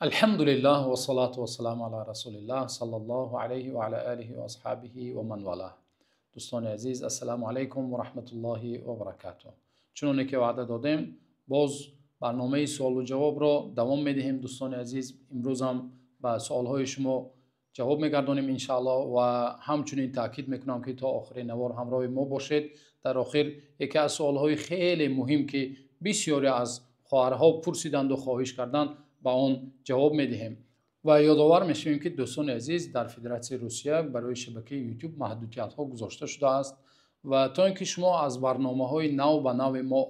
الحمد لله و الصلاة و السلام علی رسول الله صلی الله علیه و علی آله و اصحابه و من والاه. دوستان عزیز، السلام علیکم و رحمت الله و برکاته. چون که وعده دادیم باز برنامه سوال و جواب را دوام میدهیم. دوستان عزیز، امروز هم به سوال های شما جواب میگردانیم ان شاء الله و همچنین تاکید میکنم که تا آخر نوار همراه ما باشید. در آخر یکی از سوال های خیلی مهم که بسیاری از خواهرها پرسیدند و خواهش کردند با آن جواب میدهیم و یادآور میشویم که دوستان عزیز در فدراسیون روسیه برای شبکه یوتیوب محدودیت ها گذاشته شده است و تا اینکه شما از برنامه های نو به نو ما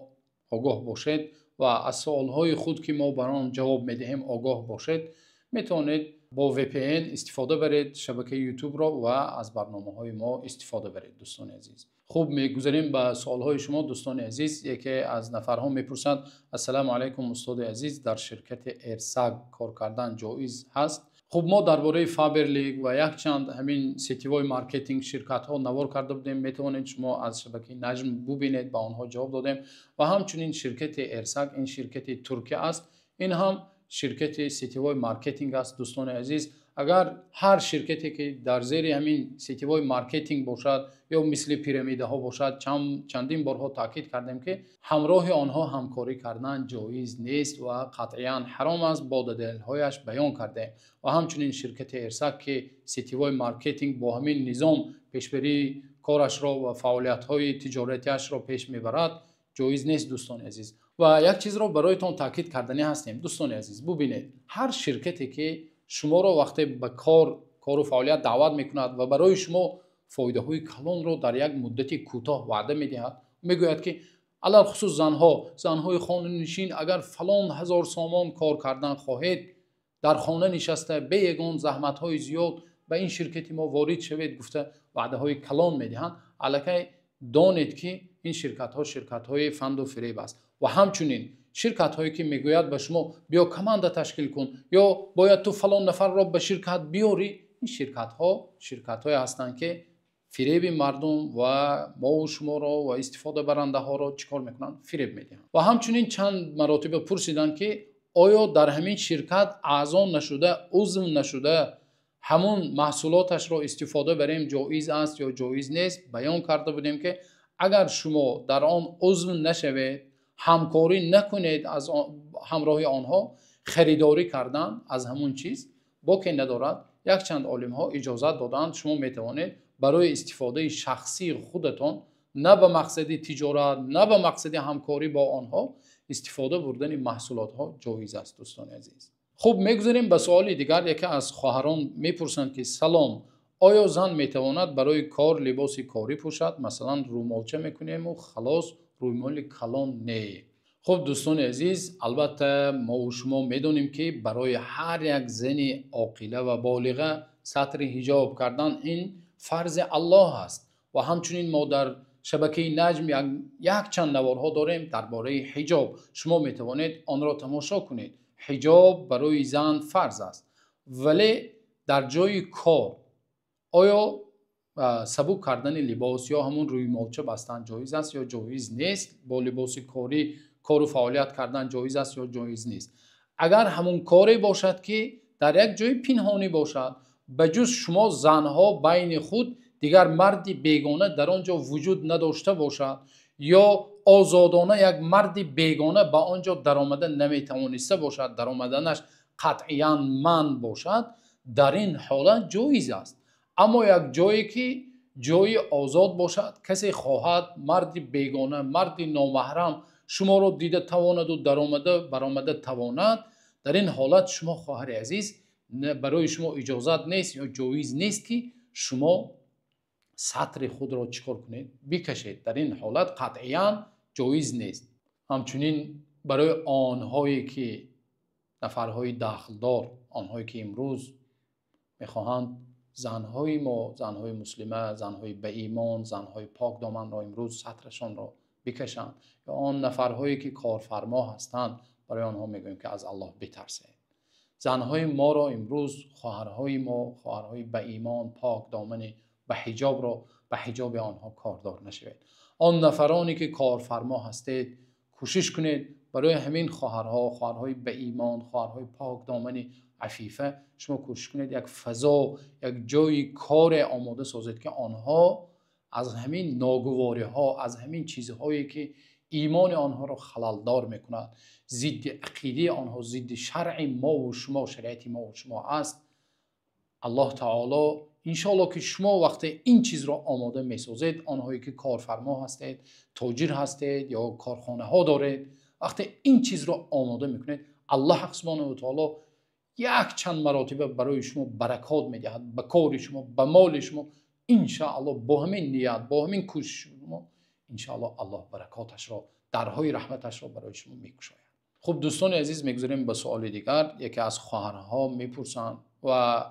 آگاه باشید و از سوال های خود که ما برای آن جواب میدهیم آگاه باشید، میتونید با VPN استفاده برید شبکه یوتیوب را و از برنامه های ما استفاده برید. دوستان عزیز، خوب میگذاریم به سوال های شما. دوستان عزیز، یکی از نفرها میپرسند السلام علیکم استاد عزیز، در شرکت ارسگ کار کردن جایز هست؟ خب ما درباره فابرلیگ و یک چند همین سیتیوای مارکتینگ شرکت ها نوار کرده بودیم، میتونید شما از شبکه نجم ببینید، با آنها جواب دادیم. و همچنین شرکت ارسگ این شرکت ترکی است، این هم شرکت سیتیوای مارکتینگ است. دوستان عزیز، اگر هر شرکتی که در زیر همین سیتیوای مارکتینگ باشد یا مثل پیرامیده ها باشد، چندین بارها تاکید کردیم که همراه آنها همکاری کردن جایز نیست و قطعا حرام است، با دلیل هایش بیان کردیم. و همچنین شرکت ارسگ که سیتیوای مارکتینگ با همین نظام پیشبری کارش را و فعالیت های تجارتیش را پیش میبرد، جایز نیست. دوستان عزیز، و یک چیز را برایتان تاکید کردنی هستیم. دوستان عزیز ببینید، هر شرکتی که شما را وقتی به کار و فعالیت دعوت میکند و برای شما فایده های کلان را در یک مدت کوتاه وعده میدهد، میگوید که علل خصوص زنهای خانه نشین اگر فلان هزار سامان کار کردن خواهید، در خانه نشسته به یگان زحمت های زیاد به این شرکت ما وارد شوید گفته وعده های کلان میدهند، الکی دانید که این شرکت های فند و فریب است. و همچنین شرکت هایی که میگوید به شما بیا کمانده تشکیل کن یا باید تو فلان نفر را به شرکت بیاری، این شرکت های هستند که فریب مردم و ما و شما را و استفاده برنده ها را چیکار میکنن؟ فریب میدهند. و همچنین چند مراتب پرسیدن که آیا در همین شرکت اعضا نشده، عضو نشده، همون محصولاتش را استفاده بریم جایز است یا جایز نیست؟ بیان کرده بودیم که اگر شما در آن عضو نشوید، همکاری نکنید از همراه آنها، خریداری کردن از همون چیز باکی ندارد. یک چند عالم ها اجازت دادند شما میتوانید برای استفاده شخصی خودتان، نه به مقصد تجارت نه به مقصد همکاری با آنها، استفاده بردن محصولات ها جایز است. دوستان عزیز، خب میگذاریم به سوال دیگر. یکی از خواهران میپرسند که سلام، آیا زن میتواند برای کار لباس کاری پوشد؟ مثلا رومالچه میکنیم و خلاص، رومال کلان نه. خب دوستان عزیز، البته ما و شما میدونیم که برای هر یک زن عاقله و بالغه سطر حجاب کردن این فرض الله است. و همچنین ما در شبکه نجم یک چند نوارها داریم درباره حجاب، شما میتوانید آن را تماشا کنید. حجاب برای زن فرض است، ولی در جای کار آیا سبک کردن لباس یا همون روی مالچه بستن جایز است یا جایز نیست؟ با لباس کاری کار و فعالیت کردن جایز است یا جایز نیست؟ اگر همون کاری باشد که در یک جای پنهانی باشد، بجز شما زنها بین خود دیگر مردی بیگانه در آنجا وجود نداشته باشد یا آزادانه یک مردی بیگانه به آنجا در آمدن نمیتوانسته باشد، در آمدنش قطعاً منع باشد، در این حالت جایز است. اما یک جایی که جای آزاد باشد، کسی خواهد مردی بیگانه، مردی نامحرم شما را دیده تواند و در آمده برآمده تواند، در این حالت شما خواهر عزیز برای شما اجازت نیست یا جایز نیست که شما سطر خود را چیکار کنید؟ بکشید. در این حالت قطعاً جایز نیست. همچنین برای آنهایی که نفرهای دخلدار، آنهایی که امروز میخواهند زنهای ما، زنهای مسلمه، زنهای به ایمان، زنهای پاک دامن را امروز سطرشان را بکشند، یا آن نفرهایی که کارفرما هستند، برای آنها میگویم که از الله بترسید. زنهای ما را امروز، خواهرهای ما، خواهرهای به ایمان پاک دامن به حجاب را به حجاب آنها کاردار نشوید. آن نفرانی که کارفرما هستید، کوشش کنید برای همین خواهرهای به ایمان، خواهرهای پاک دامن عفیفه، شما کوشش کنید یک فضا، یک جای کار آماده سازید که آنها از همین ناگواری ها، از همین چیزهایی که ایمان آنها را خلالدار میکند، ضد عقیده آنها، ضد شرع ما و شما، شریعت ما و شما است، الله تعالی انشاءالله که شما وقتی این چیز را آماده میسازید، آنهایی که کارفرما هستید، تاجر هستید یا کارخانه ها دارید، وقتی این چیز را آماده میکنید، الله سبحانه و تعالی یک چند مراتبه برای شما برکات میدهد، به کار شما، به مال شما. انشاءالله با همین نیت، با همین کوشش شما، انشاءالله الله برکاتش را، درهای رحمتش را برای شما میگشاید. خب دوستان عزیز، میگذاریم به سوال دیگر. یکی از خواهرها میپرسند و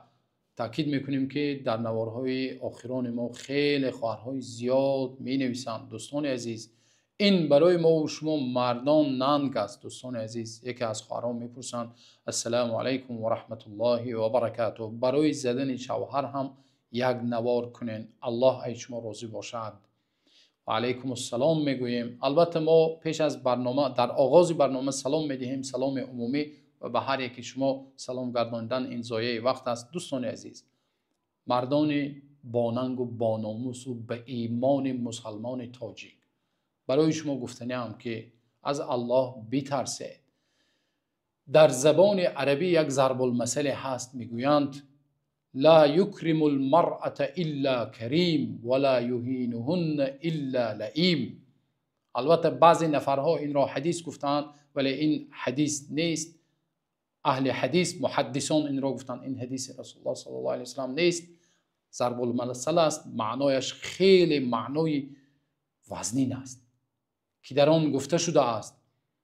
تاکید میکنیم که در نوارهای آخران ما خیلی خواهرهای زیاد می نویسند. دوستان عزیز، این برای ما و شما مردان ننگ است. دوستان عزیز، یکی از خواهران میپرسند السلام علیکم و رحمت الله و برکاته، برای زدن شوهر هم یک نوار کنین، الله ای شما راضی باشد. و علیکم السلام میگوییم. البته ما پیش از برنامه، در آغاز برنامه سلام میدهیم، سلام عمومی، و به هر یکی شما سلام گرداندن این ضایع وقت است. دوستان عزیز، مردان باننگ و باناموس و به ایمان مسلمان تاجیک، برای شما گفتنیم که از الله بترسید. در زبان عربی یک ضرب المثل هست، میگویند لا یکرم المرأة الا کریم ولا یهینهن الا لئیم. البته بعضی نفرها این را حدیث گفتند، ولی این حدیث نیست. اهل حدیث، محدثان این را گفتند، این حدیث رسول الله صلی الله علیه وسلم نیست، ضرب المثل است. معنایش خیلی معنای وزنین است که در آن گفته شده است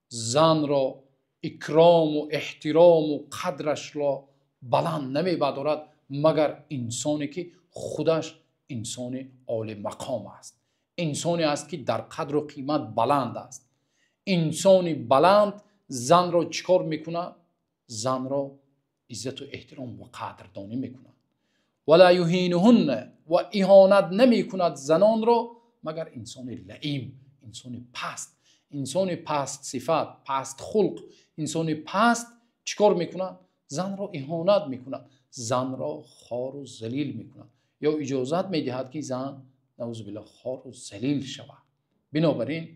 زن را اکرام و احترام و قدرش را بلند نمی بدارد مگر انسانی که خودش انسان عالی مقام است، انسانی است که در قدر و قیمت بلند است. انسانی بلند زن را چیکار میکنه؟ زن را عزت و احترام و قدردانی میکنه. ولا یهینهن، و اهانت نمی کند زنان را مگر انسان لئیم، انسان پست، انسان پست صفت، پست خلق، انسان پست چیکار میکنند؟ زن را اهانت میکنند، زن را خوار و ذلیل میکنند، یا اجازت میدهد که زن نعوذ بالله خوار و ذلیل شود. بنابراین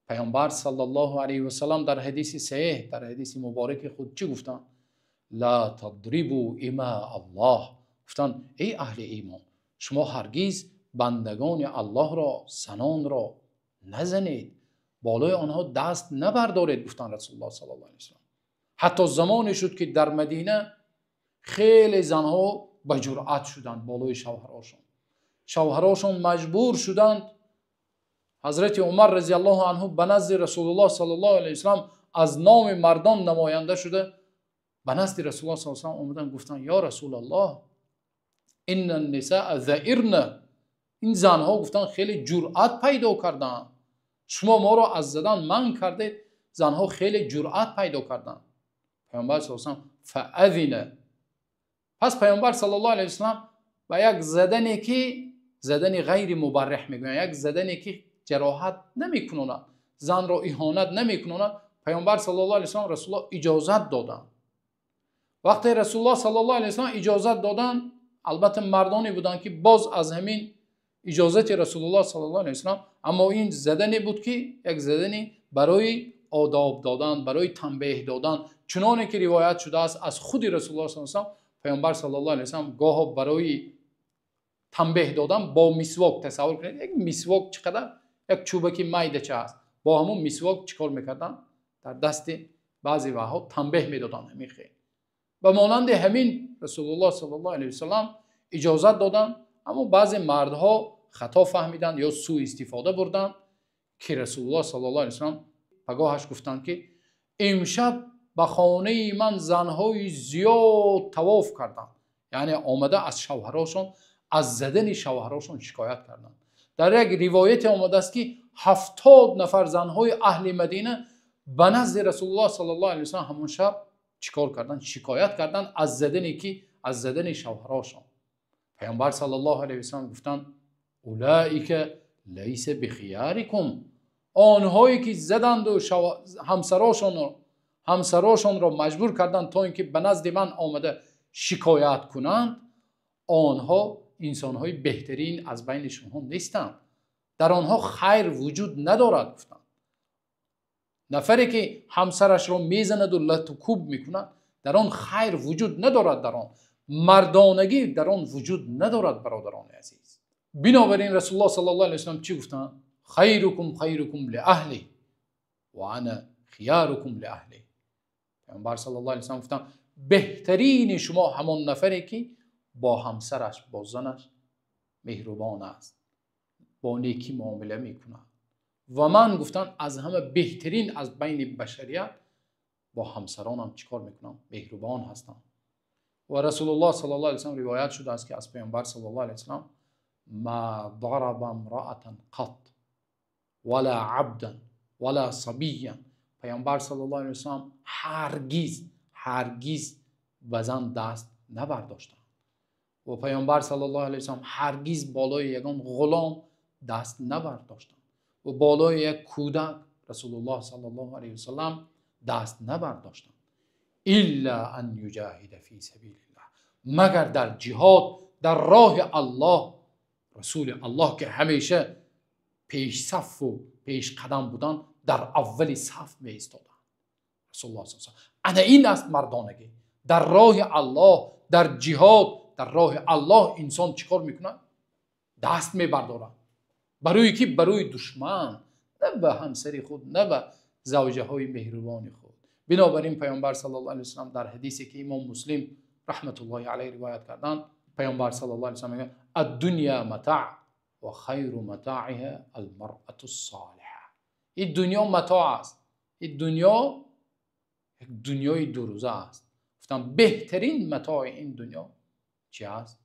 پیامبر صلی الله علیه و سلم در حدیث صحیح، در حدیث مبارک خود چی گفتند؟ لا تضربوا اماء الله. گفتند ای اهل ایمان، شما هرگز بندگان الله را، زنان را نزنید، بالای آنها دست نبردارید. گفتند رسول الله صلی الله علیه و سلم. حتی زمانی شد که در مدینه خیلی زنها به جرأت شدند بالای شوهراشون، شوهراشون مجبور شدند. حضرت عمر رضی الله عنه به نزد رسول الله صلی الله علیه و سلم از نام مردان نماینده شده، به نزد رسول الله صلی الله علیه و سلم اومدن گفتن یا رسول الله ان النساء ذعرن، این زنها گفتن خیلی جرأت پیدا کردن، شما ما را از زدن منع کردید، زنها خیلی جرأت پیدا کردن. پیامبر صلی الله علیه و سلم فاذن، پس پیامبر صلی الله علیه و سلم با یک زدنی که زدن غیر مبرح میگویند، یک زدنی که جراحت نمیکنند، زن را اهانت نمیکنند، پیامبر صلی الله علیه و سلم رسول الله اجازت دادند. وقتی رسول الله صلی الله علیه و سلم اجازت دادند، البته مردانی بودند که باز از همین اجازت رسول الله صلی الله علیه و سلم، اما این زدنی بود که یک زدنی برای آداب دادن، برای تنبیه دادن، چنانه که روایت شده است از خود رسول الله صلی الله علیه و سلم. پیامبر صلی الله علیه و سلم گاه برای تنبیه دادن با مسواک، تصور کنید یک مسواک چقدر یک چوبکی میده‌چه است، با همون مسواک چیکار میکردن؟ در دست بعضی وقتها تنبیه میدادن. همین خیلی به مانند همین رسول الله صلی الله علیه و سلم اجازت دادن، اما بعضی مردها خطا فهمیدند یا سوء استفاده بردند که رسول الله صلی الله علیه و سلم پگاهش گفتند که امشب به خانه من زنهای زیاد طواف کردند، یعنی آمده از شوهراشون، از زدن شوهراشون شکایت کردند. در یک روایت آمده است که 70 نفر زنهای اهل مدینه به نزد رسول الله صلی الله علیه و سلم همون شب چیکار کردن؟ شکایت کردن از زدنی که از زدن شوهراشون. پیامبر صلی الله علیه و سلم گفتند اولئک لیس بخیارکم، آنهایی که زدند و همسراشون را مجبور کردند تا اینکه به نزد من آمده شکایت کنند، آنها انسانهای بهترین از بین شما نیستند. در آنها خیر وجود ندارد. گفتند نفری که همسرش را میزند و لط و کوب میکند، در آن خیر وجود ندارد، در آن مردانگی در آن وجود ندارد. برادران عزیز، بنابراین رسول الله صلی الله علیه و سلم چی گفتند؟ خیرکم خیرکم لاهله و انا خیارکم لاهله. پیامبر صلی الله علیه و سلم گفتند بهترین شما همان نفری که با همسرش، با زنش مهربان است، با نیکی معامله میکنه. و من گفتن از همه بهترین از بین بشریت با همسرانم چیکار میکنم؟ مهربان هستم. و رسول الله صلی الله علیه و سلم روایت شده است که از پیامبر صلی الله علیه و سلم ما ضرب امرأة قط ولا عبدا ولا صبیا. پیامبر صلی الله علیه و سلم هرگز به زن دست نبرداشتند و پیامبر صلی الله علیه و سلم هرگز بالای یگان غلام دست نبرداشتند و بالای یک کودک رسول الله صلی الله علیه و سلم دست نبرداشتند. الا ان یجاهد فی سبیل الله، مگر در جهاد در راه الله. رسول الله که همیشه پیش صف و پیش قدم بودن، در اول صف می ایستادند. رسول الله صلی الله علیه و سلم این است مردانگی. در راه الله، در جهاد در راه الله انسان چیکار میکنه؟ دست میبردارد. برای کی؟ برای دشمن، نه به همسر خود، نه به زوجه های مهربان خود. بنابراین پیامبر صلی الله علیه و سلم در حدیثی که امام مسلم رحمت الله علیه روایت کردند، پیامبر صلی الله علیه و سلم میگه الدنیا متاع و خیر متاعها المرأة الصالحه. این دنیا متاع است، این دنیا یک دنیای دو روزه است. گفتم بهترین متاع این دنیا چی است؟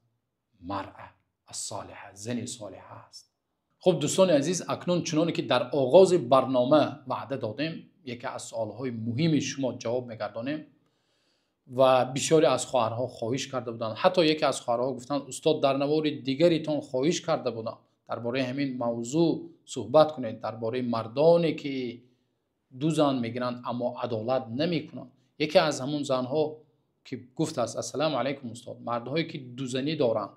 مرأة الصالحه، زن صالحه است. خب دوستان عزیز، اکنون چنانه که در آغاز برنامه وعده دادیم، یکی از سوالهای مهم شما جواب میگردانیم و بسیاری از خواهرها خواهش کرده بودند. حتی یکی از خواهرها گفتند استاد در نوار دیگریتون خواهش کرده بودند درباره همین موضوع صحبت کنید، درباره مردانی که دو زن میگیرند اما عدالت نمیکنند. یکی از همون زنها که گفت است السلام علیکم استاد، مردهایی که دو زنی دارند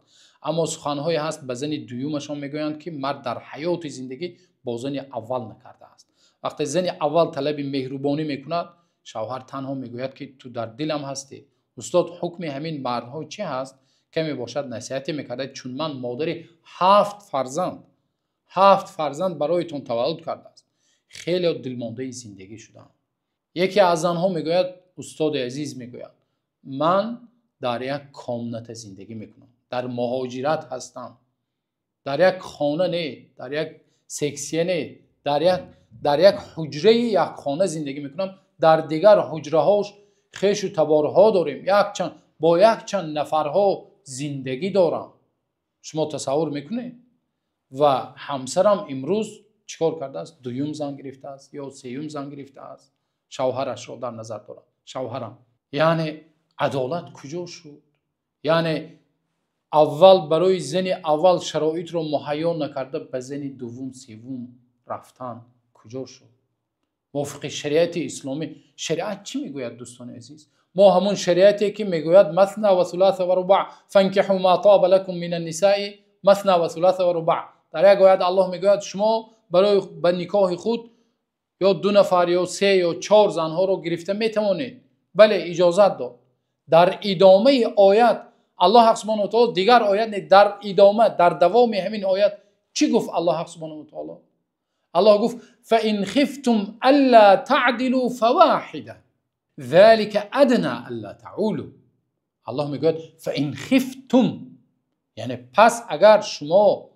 اما سخنهایی هست به زن دویمشان میگویند که مرد در حیات زندگی با زن اول نکرده است. وقتی زن اول طلب مهربانی میکند، شوهر تنها میگوید که تو در دلم هستی. استاد حکم همین مردها چه هست؟ کمی باشد نصیحت میکرد، چون من مادری 7 فرزند برایتون تولد کرده است، خیلی دلمانده زندگی شدم. یکی از آنها میگوید استاد عزیز میگوید من در یک کامنت زندگی میکنم، در مهاجرت هستم، در یک خانه نه، در یک سکسیه نه، در یک حجره یک خانه زندگی میکنم، در دیگر حجره هاش خیش و تبارها داریم، با یک چند نفرها زندگی دارم. شما تصور میکنید؟ و همسرم امروز چیکار کرده است؟ دویم زن گرفته است یا سوم زن گرفته است، شوهرش را در نظر دارم. شوهرم یعنی عدالت کجا شد؟ یعنی اول برای زن اول شرایط رو مهیا نکرده، به زن دوم سوم رفتن کجا شد؟ موافق شریعت اسلامی شریعت چی میگوید دوستان عزیز؟ ما همون شریعتی که میگوید مثنی و ثلاث و رباع فانکحوا ما طاب لكم من النساء مثنی و ثلاث و رباع. در یک آیه الله میگوید شما برای به نکاح خود یا 2 نفر یا 3 یا 4 زنها رو گرفته میتوانید. بله اجازت داد. در ادامه آیت الله حق سبحانه و تعالی دیگر آیت در ادامه در دوام همین آیت چی گفت الله حق سبحانه و تعالی؟ الله گفت فإن خفتم الا تعدلوا فواحده ذلك ادنى الا تعولوا. الله میگه فإن خفتم، یعنی پس اگر شما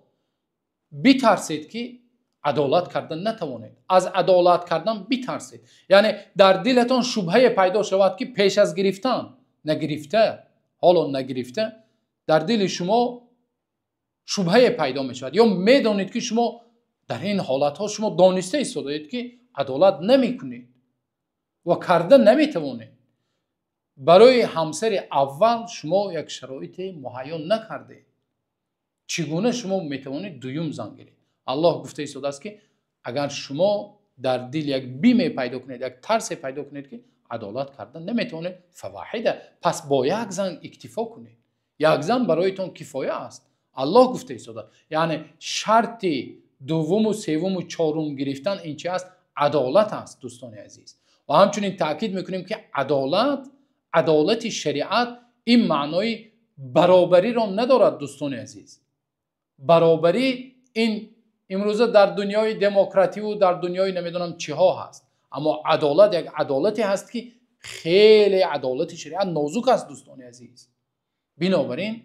بترسید که عدالت کردن نتوانید، از عدالت کردن بترسید، یعنی در دلتان شبهه پیدا شود که پیش از گرفتن نگرفته، حالا نگرفته، در دل شما شبهه پیدا می شود یا میدانید که شما در این حالت ها شما دانسته ایستادید که عدالت نمی کنید و کرده نمی توانید. برای همسر اول شما یک شرایط مهیا نکرده، چگونه شما می توانید دویم زن گیرید؟ الله گفته ایستاده است که اگر شما در دل یک بیم پیدا کنید، یک ترس پیدا کنید که عدالت کردن نمیتونه فواحده، پس با یک زن اکتفا کنید. یک زن برایتون کفایه است. الله گفته ایستاده. یعنی شرط دوم و سوم و چهارم گرفتن این چی است؟ عدالت است دوستان عزیز. و همچنین تاکید میکنیم که عدالت شریعت این معنای برابری را ندارد دوستان عزیز. برابری این امروزه در دنیای دموکراتی و در دنیای نمیدونم چی ها هست، اما عدالت یک عدالتی هست که خیلی عدالت شریعت نازک است دوستان عزیز. بنابراین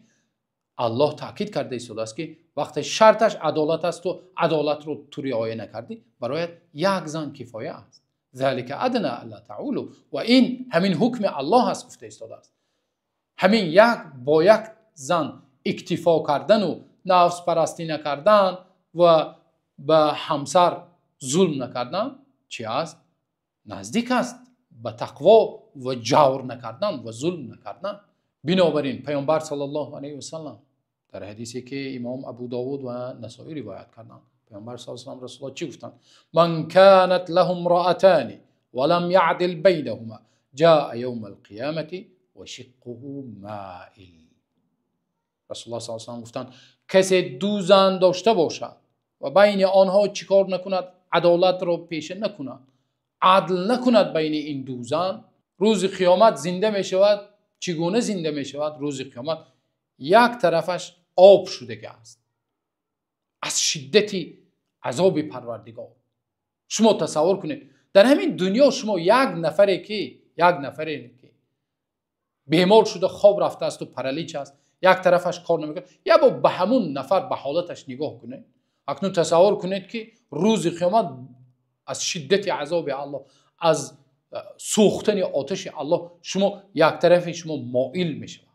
الله تاکید کرده ایستاده است که وقتی شرطش عدالت است و عدالت رو تو رعایت نکردی، برایت یک زن کفایه است. ذلک ادنی الا تعولوا. و این همین حکم الله هست گفته ایستاده است. همین با یک زن اکتفا کردن و نفس پرستی نکردن و به همسر ظلم نکردن چی است؟ نزدیک است به تقوا و جور نکردن و ظلم نکردن. بنابراین پیامبر صلی الله علیه و سلم در حدیثی که امام ابو داود و نسائی روایت کردند، پیامبر صلی الله علیه و سلم رسول الله چی گفتند؟ من كانت له امرأتان ولم يعدل بينهما جاء يوم القيامة وشقه مائل. رسول الله صلی الله علیه و سلم گفتند کسی دو زن داشته باشد و بین آنها چیکار نکند؟ عدالت را پیشه نکند، عدل نکند بین این دو زن، روز قیامت زنده می شود. چگونه زنده می شود؟ روز قیامت یک طرفش آب شده است از شدت عذاب پروردگار. شما تصور کنید در همین دنیا شما یک نفری که بیمار شده خواب رفته است و پرالیچ است، یک طرفش کار نمیکنه، یا با به همون نفر به حالتش نگاه کنید. اکنون تصور کنید که روز قیامت از شدت عذاب الله، از سوختن آتش الله، شما یک طرف شما مائل میشود،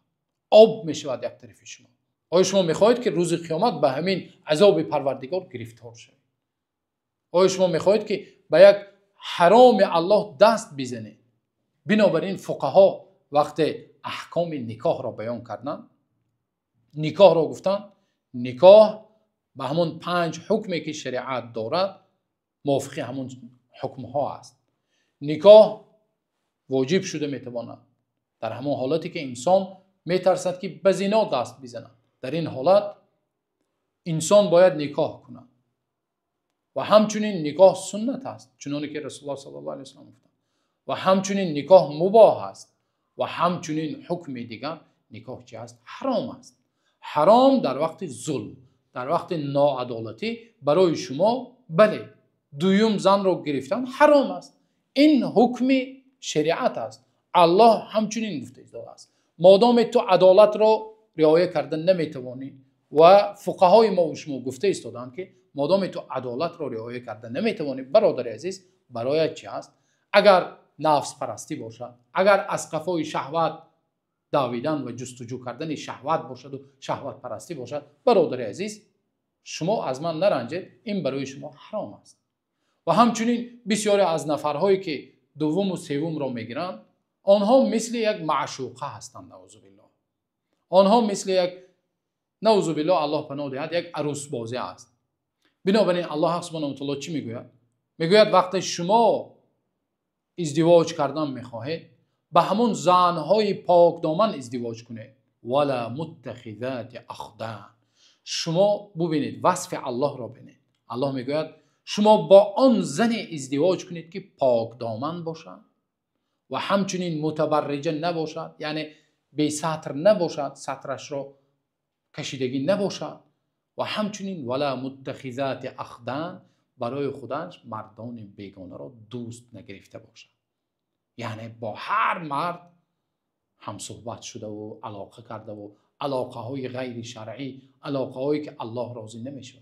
آب میشود یک طرف شما. آیا شما میخواهید که روز قیامت به همین عذاب پروردگار گرفتار شوید؟ آیا شما میخواهید که به یک حرام الله دست بزنید؟ بنابراین فقها وقتی احکام نکاح را بیان کردند، نکاح را گفتند نکاح به همون 5 حکمی که شریعت دارد موافق همون حکم ها است. نکاح واجب شده میتواند در همون حالتی که انسان میترسد که به زنا دست بزند، در این حالت انسان باید نکاح کند. و همچنین نکاح سنت است چنانکه که رسول الله صلی الله علیه و سلم گفتند. و همچنین نکاح مباح است. و همچنین حکم دیگر نکاح چی است؟ حرام است. حرام در وقت ظلم، در وقت ناعدالتی برای شما، بله، دویم زن رو گرفتن حرام است. این حکم شریعت است. الله همچنین گفته است مادام تو عدالت رو رعایت کردن نمیتوانی، و فقهای ما و شما گفته ایستادند که مادام تو عدالت رو رعایت کردن نمیتوانی، برادر عزیز، برایت چی است؟ اگر نفس پرستی باشد، اگر از قفای شهوت دویدن و جستجو کردن شهوت باشد و شهوت پرستی باشد، برادر عزیز، شما از من نرنجید، این برای شما حرام است. و همچنین بسیاری از نفرهایی که دوم و سوم را میگیرند، آنها مثل یک معشوقه هستند. نعوذ بالله. آنها مثل یک، نعوذ بالله، الله پناه دهد، یک عروس بازی است. بنابراین الله سبحانه و تعالی چی میگوید؟ میگوید وقتی شما ازدواج کردن میخواهید، به همون زنهای پاک دامن ازدواج کنید. ولا متخذات اخدان. شما ببینید وصف الله را ببینید. الله میگوید شما با آن زن ازدواج کنید که پاک دامن باشد و همچنین متبرجه نباشد، یعنی بی سطر نباشد، سطرش را کشیدگی نباشد، و همچنین ولا متخذات اخدان، برای خودش مردان بیگانه را دوست نگرفته باشد. یعنی با هر مرد هم صحبت شده و علاقه کرده و علاقه های غیر شرعی، علاقه هایی که الله راضی نمیشه.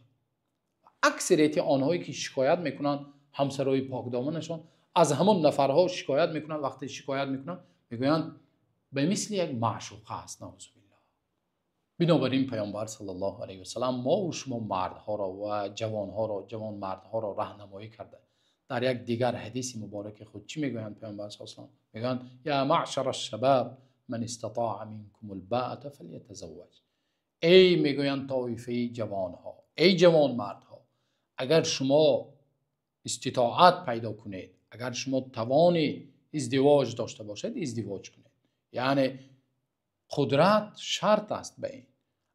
اکثریت آنهایی که شکایت میکنن همسرای پاک دامنشون از همون نفرها شکایت میکنن. وقتی شکایت میکنن میگویند به مثل یک معشوقه است. نعوذ بالله. بنابراین پیامبر صلی الله علیه و سلم ما و شما مردها را و جوان مردها را راهنمایی کرده. در یک دیگر حدیث مبارک خود چی میگویند پیامبر صلی الله علیه و سلم؟ میگویند یا معشر الشباب من استطاع منکم الباءة فلیتزوج. ای میگویند طایفه جوانها، ای جوان مردها، اگر شما استطاعت پیدا کنید، اگر شما توان ازدواج داشته باشید ازدواج کنید. یعنی قدرت شرط است به این.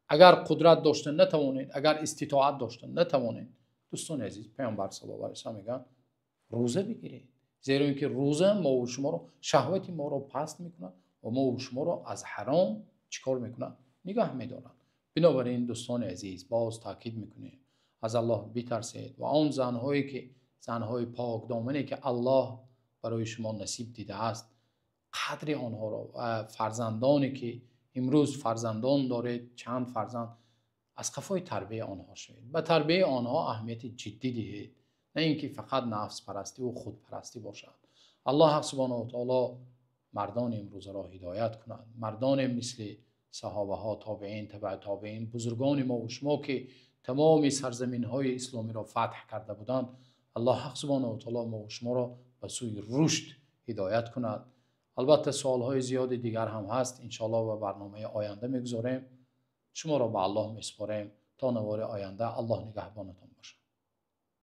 اگر قدرت داشته نتوانید، اگر استطاعت داشته نتوانید، دوستان عزیز، پیامبر صلی الله علیه و سلم میگن روزه بگیرید، زیرا اینکه روزه ما و شما رو، شهوت ما رو پست میکنه و ما و شما رو از حرام چیکار میکنه؟ نگاه میدارن. بنابراین دوستان عزیز، باز تاکید میکنیم از الله بترسید و آن زنهایی که زنهای پاک دامنی که الله برای شما نصیب دیده است قدر آنها را، و فرزندانی که امروز فرزندان دارید، چند فرزند، از قفای تربیه آنها شوید. به تربیه آنها اهمیت جدی دهید، نه اینکه فقط نفس پرستی و خود پرستی باشد. الله حق سبحانه و تعالی مردان امروز را هدایت کند، مردان مثل صحابه ها، تابعین، تبع تابعین، بزرگان ما و شما که تمام سرزمین های اسلامی را فتح کرده بودند. الله حق سبحانه و تعالی ما و شما را به سوی رشد هدایت کند. البته سوال های زیاد دیگر هم هست، انشاءالله و برنامه آینده میگذاریم. شما را به الله میسپاریم تا نوار آینده. الله نگهبانتان باشد.